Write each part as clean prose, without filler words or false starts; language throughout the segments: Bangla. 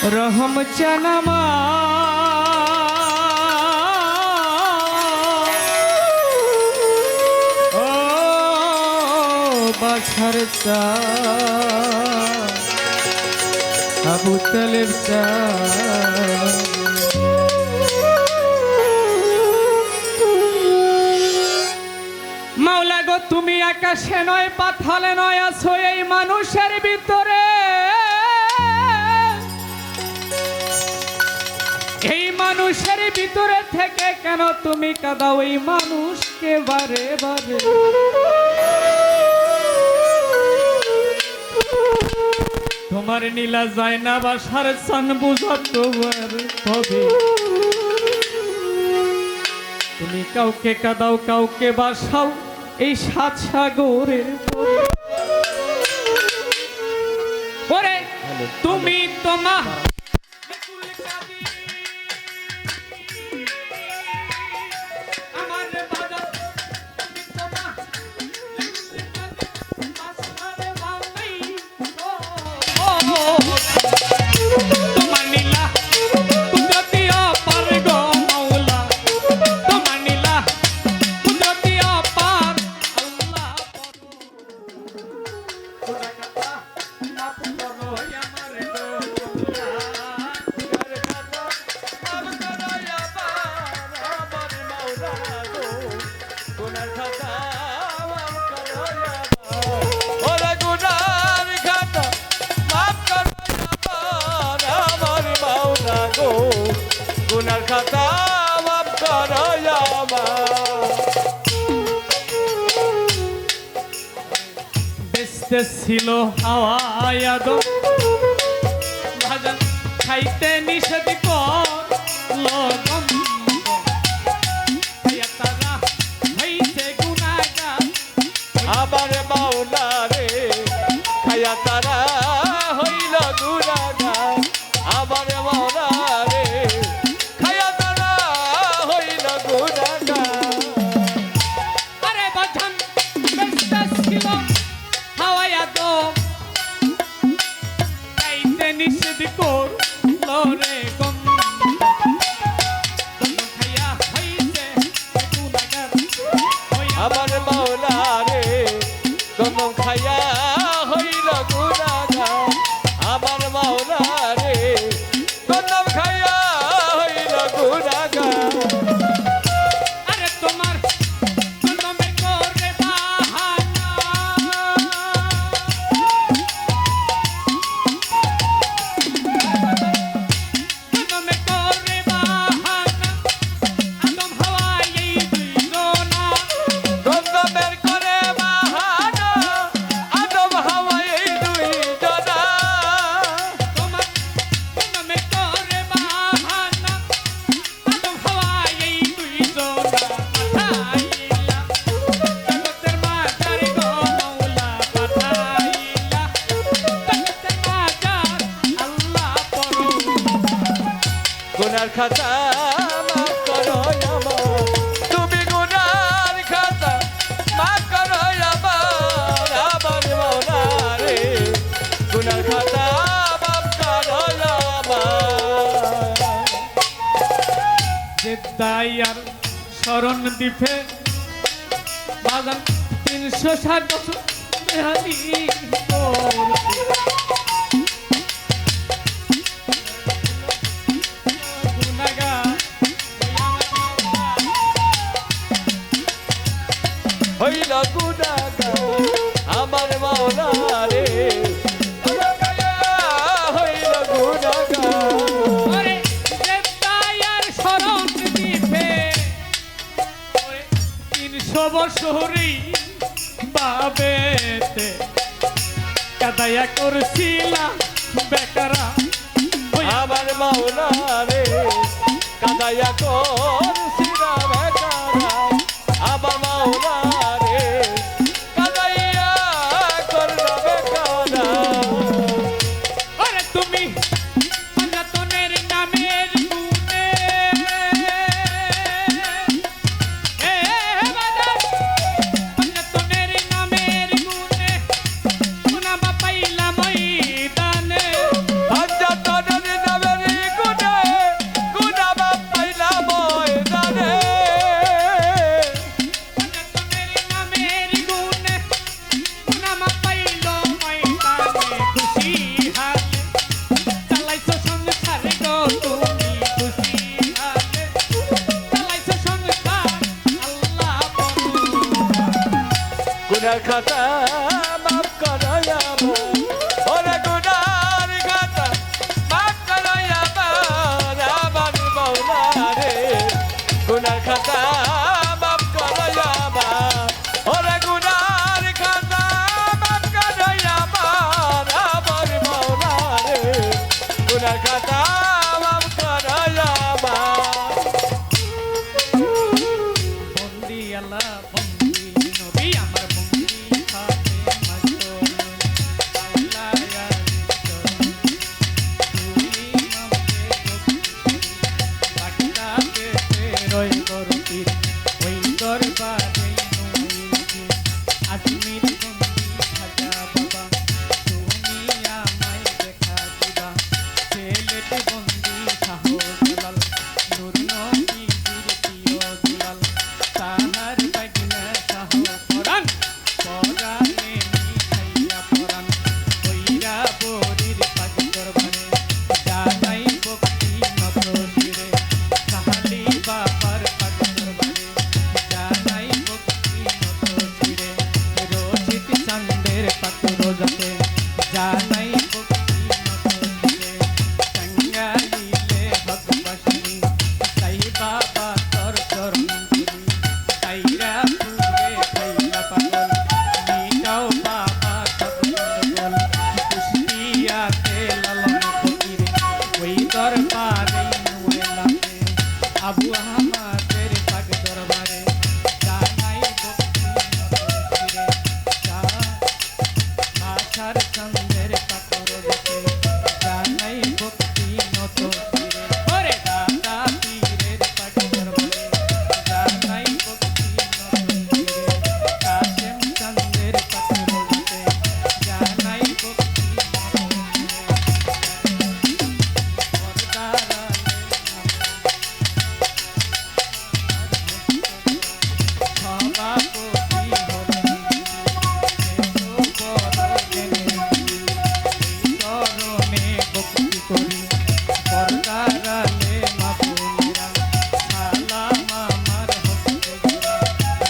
রহম চানামা ও বাছার চা আবু তালেব চা মাওলা গো তুমি আকাশে নয় পাতালে নয় আছো এই মানুষের ভিতরে এই মানুষের ভিতরে থেকে কেন তুমি কাঁদাও এই মানুষকে বারে বারে তোমার নীলা যায় না বাসার চান বুঝাতোবার হবে তুমি কাউকে কাঁদাও কাউকে বাসাও এই সাত সাগরের ওরে তুমি তোমা গুনার খাতা মাফ করো আমার বেস্তে ছিল হাওয়ায় আদম ভাজা খাইতে নিষেধ করলো তারা হইছে গুনাহগার আবার মাওলা রে খায়া তারা হইল গুনাহগার আবার মাওলা রে খায়া তারা হইল গুনাহগার আরে বাজান বেস্তে ছিল হাওয়ায় আদম খাইতে নিষেধ করলো রে গম খাইয়া হইছে গুনাহগার আবার মাওলা রে কদম খায়া হইল গুনাহগার আবার মাওলা রে কদম খায়া হইল গুনাহগার আরে তোমার কদমের করে বাহানা কদমের করে বাহানা আদম হাওয়ায় এই দুইজনা কদমের করে বাহানা আদম হাওয়ায় এই দুই জনা তোমার কদমের করে বাহানা আদম হাওয়ায় এই দুইজনা পাঠাইলা জগতের মাঝারে গো মাওলা পাঠাইলা জগতের মাঝার আল্লাহ পরো গুনার খাতা মাফ করো আমার তুমি গুনার খাতা মাফ করো আমার আবার মাওলা রে গুনার খাতা মাফ করো আমার যে দায়ার শরণ দ্বীপে বাজান 360 বছর বেহালি করতে গুনাহগার হইল গুনাহগার আমার মাওলা রে হইল গুনাহগার ওরে যে দায়ার শরণ দ্বীপে ওরে 300 বছরই বাবেতে কাদায়া করছিলা বেকারা আমার মাওলা রে কাদায়া করছিলা বেকারা আমার মাওলা রে কাদাইয়া করলা বেকারা ওরে তুমি পঞ্জাতনের নামের গুণে এ বাজার পঞ্জাতনের নামের গুণে গুনাহ পাইলাম ময়দানে পঞ্জাতনের গুনার খাতা মাফ করো আমার ওরে গুনার খাতা মাফ করো আমার আমার মাওলা রে গুনার খাতা মাফ করো আমার ওরে গুনার খাতা মাফ করো আমার আমার মাওলা রে গুনার খাতা মাফ করো আমার বন্দি আল্লাহ বন্দি নবী আমার বন্দি খাতে মাসুম আল্লাহ তুমি আমাকে বাকিটা পেতে রই করতির ওই দরবারে নইছি আজমির বন্দি খাজা বাবা তুমি আমায় দেখা দিবা ছেলেটি বন্দি শাহ জালাল নূর নবীর প্রিয় দুলাল তাহার বাগনা শাহ পরাণ পরাণে মিঠাইয়া পরাণ কইরা বরির পাগ দরবারে জানাই ভক্তি নত শিরে কাহালি বাবার পাগ দরবারে জানাই ভক্তি নত শিরে রোজিত চাঁদের পাক রোজাতে জানাই ভক্তি নত শিরে টাঙ্গাইলে ভগবাসিনী সাই বাবা তোর চরণ ধুলি সাইরা পুরে খাইলা পাগল মিটাও বাবা সব গন্ডগোল কুষ্টিয়াতে লালন ফকির ওই দরবারে নুয়েলাতে আবু আহমদের পাগ দরবারে জানাই ভক্তি নত শিরে আশার চন্দ্রের পাথর দেখে জানাই ভক্তি নত শিরে ওরে দাদা পীরের পাগ দরবারে জানাই ভক্তি নত শিরে কাশেম চন্দ্রের পাথর দেখে জানাই ভক্তি নত শিরে পর্দারালে সভাপতি হলেন চরণে ভক্তি করি পর্দারালে মাপুরা সালাম আমার হস্তে গোরা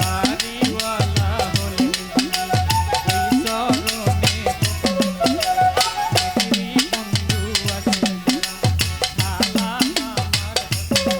বাড়িওয়ালা হলেন ওই চরণে ভক্তি বন্ধু আছে সালাম আমার হস্তে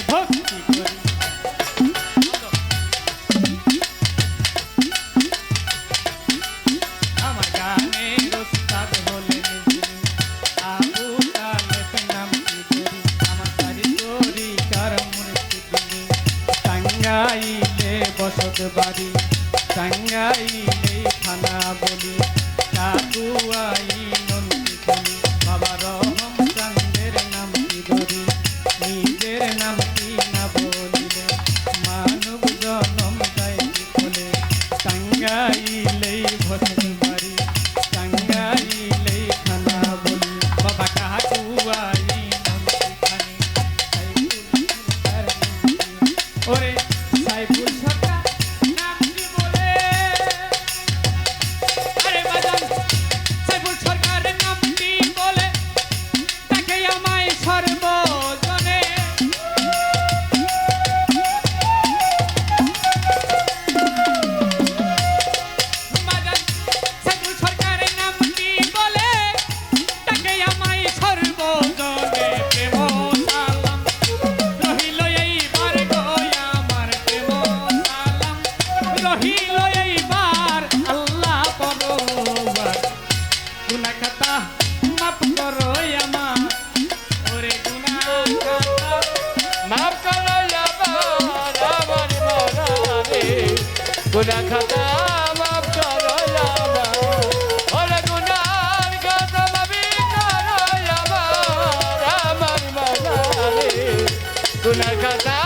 ভক্তি করি আমার গানের ওস্তাদ হলেন যিনি আবু তালেব নাম কি করি আমার সারি তরিকার মুর্শিদ যিনি টাঙ্গাইলে বসত বাড়ি টাঙ্গাইলে থানা বলি কাকুয়াই নন্দী বলি বাবা রহম চাঁদের নাম কি ধরি নিজের নাম কি না বলিলে মানব জনম যায় কি বলে টাঙ্গাইলেই বসত বাড়ি টাঙ্গাইলেই থানা বলি বাবা কাকুয়াই নন্দী খানি ওরে সাইফুল সরকার নাম কি বলে আরে বাজান সাইফুল সরকারের নাম কি বলে তাকে আমায় সর্বজনে বাজান সাইফুল সরকারের নাম কি বলে তাকে আমায় সর্বজনে প্রেম সালাম রহিল এইবার গয়া আমার প্রেম সালাম রহিল এইবার আল্লাহ পরবার গুনাহ খাতা মাফ করো আমার ওরে গুনাহ খাতা মাফ করো আমার আমার মাওলা রে গুনাহ খাতা মাফ করো আমার ওরে গুনার খাতা মাফ করো আমার আমার মাওলা রে গুনাহ খাতা